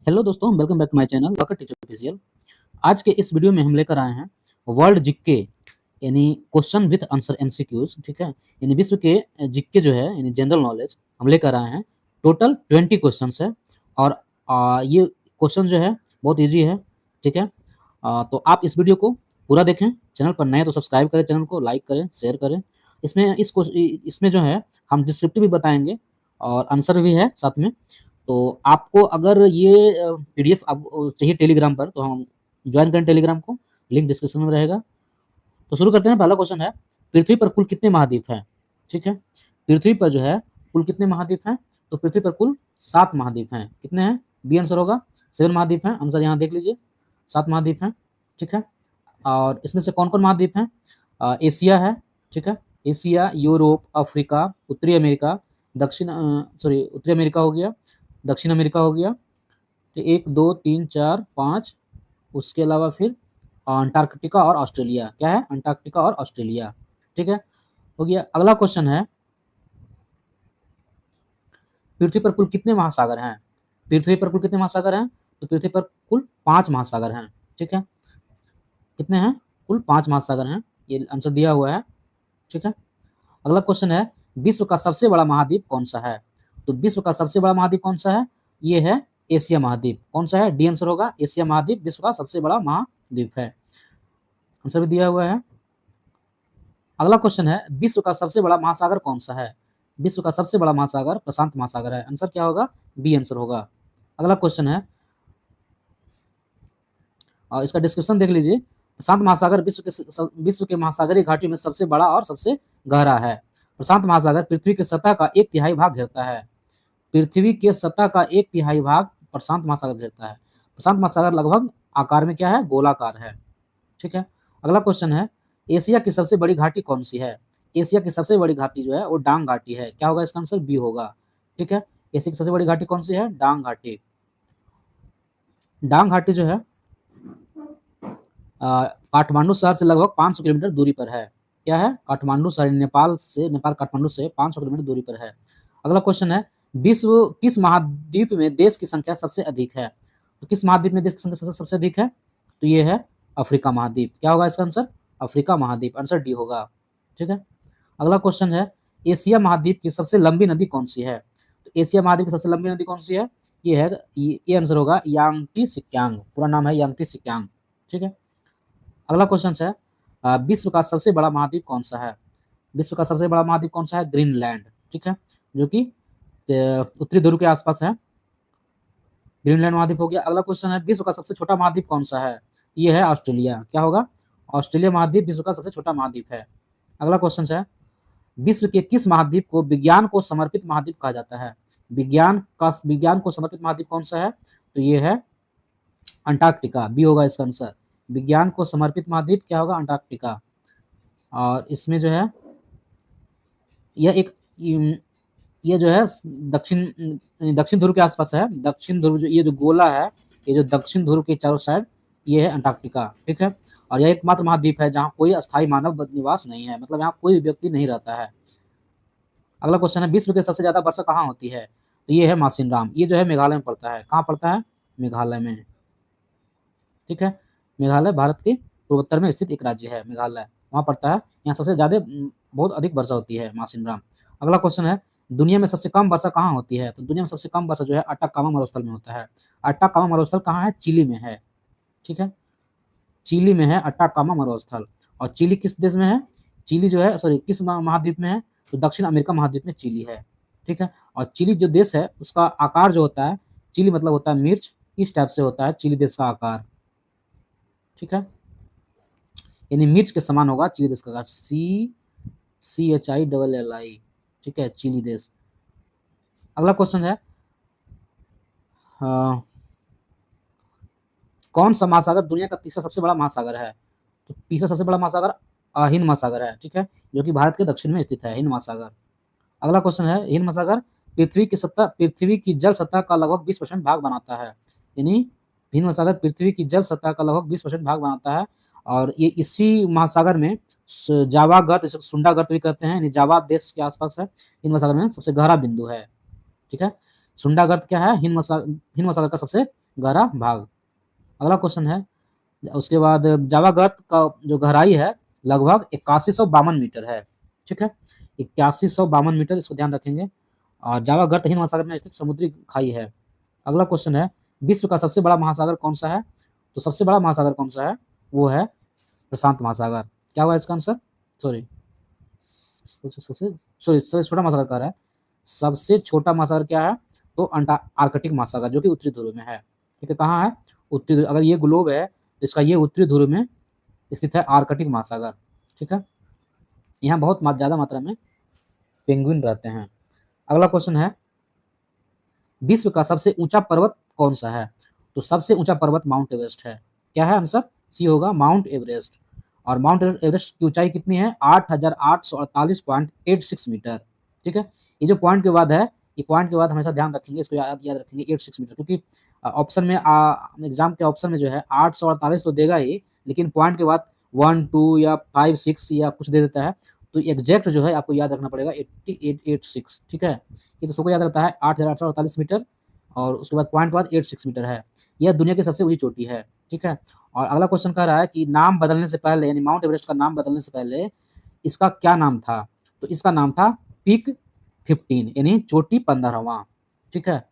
Hello दोस्तों, welcome back to my channel walker teacher official. आज के इस वीडियो में हम लेकर आए हैं वर्ल्ड जीके यानी क्वेश्चन विद आंसर एमसीक्यूज। ठीक है, यानी विश्व के जीके जो है यानी जनरल नॉलेज हम लेकर आए हैं। टोटल 20 क्वेश्चंस है और ये क्वेश्चन जो है बहुत इजी है। ठीक है, तो आप इस वीडियो को पूरा देखें। चैनल पर नए तो सब्सक्राइब करें, चैनल को लाइक करें, शेयर करें। इसमें जो है हम डिस्क्रिप्टिव भी बताएंगे और आंसर भी है साथ में। तो आपको अगर ये पीडीएफ आपको चाहिए टेलीग्राम पर तो हम ज्वाइन करें टेलीग्राम को, लिंक डिस्क्रिप्शन में रहेगा। तो शुरू करते हैं। पहला क्वेश्चन है, पृथ्वी पर कुल कितने महाद्वीप हैं? ठीक है, पृथ्वी पर जो है कुल कितने महाद्वीप हैं? तो पृथ्वी पर कुल 7 महाद्वीप हैं। कितने हैं? बी आंसर होगा 7 महाद्वीप हैं। आंसर यहाँ देख लीजिए, 7 महाद्वीप हैं। ठीक है, और इसमें से कौन कौन महाद्वीप हैं? एशिया है, ठीक है, एशिया, यूरोप, अफ्रीका, उत्तरी अमेरिका, उत्तरी अमेरिका हो गया, दक्षिण अमेरिका हो गया। तो 1 2 3 4 5, उसके अलावा फिर अंटार्कटिका और ऑस्ट्रेलिया। क्या है? अंटार्कटिका और ऑस्ट्रेलिया। ठीक है, हो गया। अगला क्वेश्चन है, पृथ्वी पर कुल कितने महासागर हैं? पृथ्वी पर कुल कितने महासागर हैं? तो पृथ्वी पर कुल 5 महासागर हैं। ठीक है, कितने हैं? कुल 5 महासागर हैं। ये आंसर दिया हुआ है। ठीक है, अगला क्वेश्चन है, विश्व का सबसे बड़ा महाद्वीप कौन सा है? तो विश्व का सबसे बड़ा महाद्वीप कौन सा है? ये है एशिया महाद्वीप। कौन सा है? डी आंसर होगा, एशिया महाद्वीप विश्व का सबसे बड़ा महाद्वीप है। आंसर भी दिया हुआ है। अगला क्वेश्चन है, विश्व का सबसे बड़ा महासागर कौन सा है? विश्व का सबसे बड़ा महासागर प्रशांत महासागर है। आंसर क्या होगा? बी आंसर होगा। अगला क्वेश्चन है, और इसका डिस्क्रिप्शन देख लीजिए। प्रशांत महासागर विश्व के महासागरीय घाटियों में सबसे बड़ा और सबसे गहरा है। प्रशांत महासागर पृथ्वी की सतह का 1/3 भाग घेरता है। पृथ्वी के सतह का 1/3 भाग प्रशांत महासागर घेरता है। प्रशांत महासागर लगभग आकार में क्या है? गोलाकार है। ठीक है, अगला क्वेश्चन है, एशिया की सबसे बड़ी घाटी कौन सी है? एशिया की सबसे बड़ी घाटी जो है वो डांग घाटी है। क्या होगा इसका आंसर? बी होगा। ठीक है, एशिया की सबसे बड़ी घाटी कौन सी है? डांग घाटी। डांग घाटी जो है काठमांडू शहर से लगभग 500 किलोमीटर दूरी पर है। क्या है? काठमांडू शहर नेपाल काठमांडू से 500 किलोमीटर दूरी पर है। अगला क्वेश्चन है, विश्व किस महाद्वीप में देश की संख्या सबसे अधिक है? तो किस महाद्वीप में देश की संख्या सबसे अधिक है? तो ये है अफ्रीका महाद्वीप। क्या होगा इसका आंसर? अफ्रीका महाद्वीप। आंसर डी होगा। ठीक है, अगला क्वेश्चन है, एशिया महाद्वीप की सबसे लंबी नदी कौन सी है? तो एशिया महाद्वीप की सबसे लंबी नदी कौन सी है? ये आंसर होगा यांगटी सिक्यांग। पूरा नाम है यांगटी सिक्यांग। ठीक है, अगला क्वेश्चन है, विश्व का सबसे बड़ा महाद्वीप कौन सा है? विश्व का सबसे बड़ा महाद्वीप कौन सा है? ग्रीनलैंड। ठीक है, जो कि उत्तरी ध्रुव के आसपास है। ग्रीनलैंड महाद्वीप हो गया। अगला क्वेश्चन है, विश्व का सबसे छोटा महाद्वीप कौन सा है? ये है ऑस्ट्रेलिया। क्या होगा? ऑस्ट्रेलिया महाद्वीप विश्व का सबसे छोटा महाद्वीप है। अगला क्वेश्चन है, विश्व के किस महाद्वीप को विज्ञान को समर्पित महाद्वीप कहा जाता है? विज्ञान को समर्पित महाद्वीप कौन सा है? तो ये है अंटार्कटिका। बी होगा इसका आंसर। विज्ञान को समर्पित महाद्वीप क्या होगा? अंटार्कटिका। और इसमें जो है ये जो है दक्षिण ध्रुव के आसपास है। दक्षिण ध्रुव ये जो गोला है, ये जो दक्षिण ध्रुव के चारों साइड ये है अंटार्कटिका। ठीक है, और यह एकमात्र महाद्वीप है जहाँ कोई अस्थायी मानव निवास नहीं है, मतलब यहाँ कोई व्यक्ति नहीं रहता है। अगला क्वेश्चन है, विश्व की सबसे ज्यादा वर्षा कहाँ होती है? तो ये है मासिनराम। ये जो है मेघालय में पड़ता है। कहाँ पड़ता है? मेघालय में। ठीक है, मेघालय भारत के पूर्वोत्तर में स्थित एक राज्य है, मेघालय, वहाँ पड़ता है। यहाँ सबसे ज्यादा बहुत अधिक वर्षा होती है, मासिनराम। अगला क्वेश्चन है, दुनिया में सबसे कम वर्षा कहाँ होती है? तो दुनिया में सबसे कम वर्षा जो है अट्टाकामा मरुस्थल में होता है। अट्टाकामा मरुस्थल कहाँ है? चिली में है। ठीक है, चिली में है अट्टाकामा मरुस्थल। और चिली किस देश में है? चिली जो है किस महाद्वीप में है? तो दक्षिण अमेरिका महाद्वीप में चिली है। ठीक है, और चिली जो देश है उसका आकार जो होता है, चिली मतलब होता है मिर्च, इस टाइप से होता है चिली देश का आकार। ठीक है, यानी मिर्च के समान होगा चिली देश का आकार। CHILLI। ठीक है, चिली देश। अगला क्वेश्चन है, कौन सा महासागर दुनिया का तीसरा सबसे बड़ा महासागर है? तो तीसरा सबसे बड़ा महासागर हिंद महासागर है। ठीक है, जो कि भारत के दक्षिण में स्थित है, हिंद महासागर। अगला क्वेश्चन है, हिंद महासागर पृथ्वी की जल सतह का लगभग 20% भाग बनाता है। यानी हिंद महासागर पृथ्वी की जल सतह का लगभग 20% भाग बनाता है। और ये इसी महासागर में जावा गर्त, सुंडा गर्त भी कहते हैं, यानी जावा देश के आसपास है। हिंद महासागर में सबसे गहरा बिंदु है। ठीक है, सुंडा गर्त क्या है? हिंद महासागर का सबसे गहरा भाग। अगला क्वेश्चन है, उसके बाद जावा गर्त का जो गहराई है लगभग 8152 मीटर है। ठीक है, 8152 मीटर, इसको ध्यान रखेंगे। और जावा गर्त हिंद महासागर में स्थित समुद्री खाई है। अगला क्वेश्चन है, विश्व का सबसे बड़ा महासागर कौन सा है? तो सबसे बड़ा महासागर कौन सा है? वो है प्रशांत महासागर। क्या होगा इसका आंसर? सॉरी सबसे छोटा महासागर कह रहा है। सबसे छोटा महासागर क्या है? तो आर्कटिक महासागर, जो कि उत्तरी ध्रुव में है। ठीक है, कहाँ है? उत्तरी ध्रुव। अगर ये ग्लोब है तो इसका ये उत्तरी ध्रुव में स्थित है आर्कटिक महासागर। ठीक है, यहाँ बहुत ज्यादा मात्रा में पेंगुइन रहते हैं। अगला क्वेश्चन है, विश्व का सबसे ऊंचा पर्वत कौन सा है? तो सबसे ऊंचा पर्वत माउंट एवरेस्ट है। क्या है आंसर? सी होगा, माउंट एवरेस्ट। और माउंट एवरेस्ट की ऊंचाई कितनी है? 8848.86 मीटर। ठीक है, ये जो पॉइंट के बाद है, ये पॉइंट के बाद हमेशा ध्यान रखेंगे, इसको याद रखेंगे 86 मीटर, क्योंकि ऑप्शन में एग्जाम के ऑप्शन में जो है 848 तो देगा ही, लेकिन पॉइंट के बाद 1 2 या 5 6 या कुछ दे देता है। तो एग्जैक्ट जो है आपको याद रखना पड़ेगा 8886। ठीक है, ये तो सबको याद रहता है 8848 मीटर, और उसके बाद पॉइंट के बाद 86 मीटर है। यह दुनिया की सबसे ऊंची चोटी है। ठीक है, और अगला क्वेश्चन कह रहा है कि नाम बदलने से पहले, यानी माउंट एवरेस्ट का नाम बदलने से पहले इसका क्या नाम था? तो इसका नाम था पीक 15, यानी चोटी 15वां। ठीक है,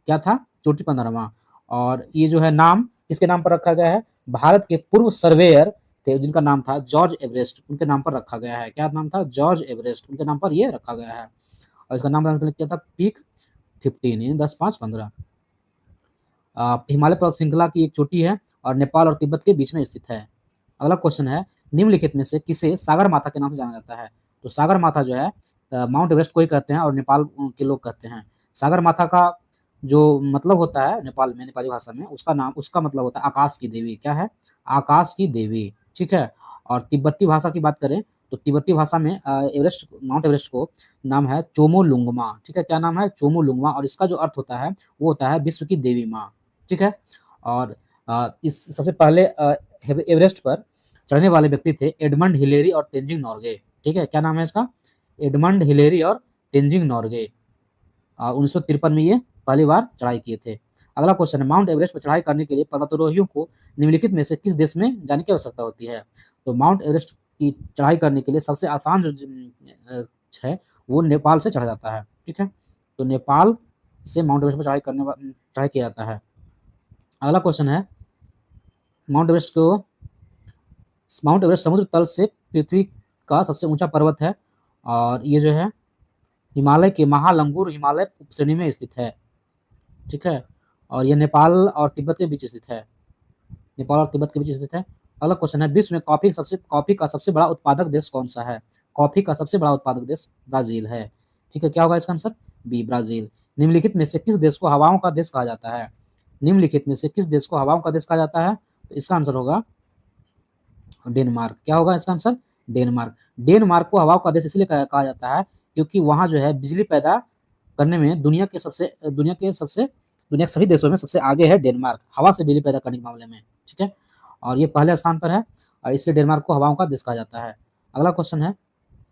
क्या था? चोटी 15वां। और ये जो है नाम किसके नाम पर रखा गया है? भारत के पूर्व सर्वेयर थे जिनका नाम था जॉर्ज एवरेस्ट, उनके नाम पर रखा गया है। क्या नाम था? जॉर्ज एवरेस्ट, उनके नाम पर ये रखा गया है। और इसका नाम क्या था? पीक 15, यानी 10 5 15। हिमालय पर्वत श्रृंखला की एक चोटी है और नेपाल और तिब्बत के बीच में स्थित है। अगला क्वेश्चन है, निम्नलिखित में से किसे सागर माथा के नाम से जाना जाता है? तो सागर माथा जो है माउंट एवरेस्ट को ही कहते हैं और नेपाल के लोग कहते हैं। सागर माथा का जो मतलब होता है नेपाल में, नेपाली भाषा में, उसका मतलब होता है आकाश की देवी। क्या है? आकाश की देवी। ठीक है, और तिब्बती भाषा की बात करें तो तिब्बती भाषा में माउंट एवरेस्ट को नाम है चोमोलुंगमा। ठीक है, क्या नाम है? चोमोलुंगमा। और इसका जो अर्थ होता है वो होता है विश्व की देवी माँ। ठीक है, और इस सबसे पहले एवरेस्ट पर चढ़ने वाले व्यक्ति थे एडमंड हिलेरी और तेंजिंग नोर्गे। ठीक है, क्या नाम है इसका? एडमंड हिलेरी और तेंजिंग नोर्गे। 1953 में ये पहली बार चढ़ाई किए थे। अगला क्वेश्चन है, माउंट एवरेस्ट पर चढ़ाई करने के लिए पर्वतारोहियों को निम्नलिखित में से किस देश में जाने की आवश्यकता होती है? तो माउंट एवरेस्ट की चढ़ाई करने के लिए सबसे आसान जो है वो नेपाल से चढ़ा जाता है। ठीक है, तो नेपाल से माउंट एवरेस्ट पर चढ़ाई किया जाता है। अगला क्वेश्चन है, माउंट एवरेस्ट समुद्र तल से पृथ्वी का सबसे ऊंचा पर्वत है, और ये जो है हिमालय के महालंगूर हिमालय उपश्रेणी में स्थित है। ठीक है, और यह नेपाल और तिब्बत के बीच स्थित है। नेपाल और तिब्बत के बीच स्थित है। अगला क्वेश्चन है, विश्व में कॉफी का सबसे बड़ा उत्पादक देश कौन सा है? कॉफी का सबसे बड़ा उत्पादक देश ब्राजील है। ठीक है, क्या होगा इसका आंसर? B, Brazil. निम्नलिखित में से किस देश को हवाओं का देश कहा जाता है? निम्नलिखित में से किस देश को हवाओं का देश कहा जाता है? तो इसका आंसर होगा डेनमार्क। क्या होगा इसका आंसर? डेनमार्क। डेनमार्क को हवाओं का देश इसलिए कहा जाता है क्योंकि वहां जो है बिजली पैदा करने में दुनिया के सभी देशों में सबसे आगे है डेनमार्क, हवा से बिजली पैदा करने के मामले में। ठीक है, और ये पहले स्थान पर है, और इसलिए डेनमार्क को हवाओं का देश कहा जाता है। अगला क्वेश्चन है,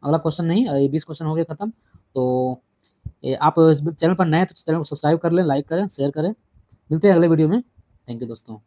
अगला क्वेश्चन नहीं, ये 20 क्वेश्चन हो गए खत्म। तो आप इस चैनल पर नए तो चैनल को सब्सक्राइब कर लें, लाइक करें, शेयर करें। मिलते हैं अगले वीडियो में। थैंक यू दोस्तों।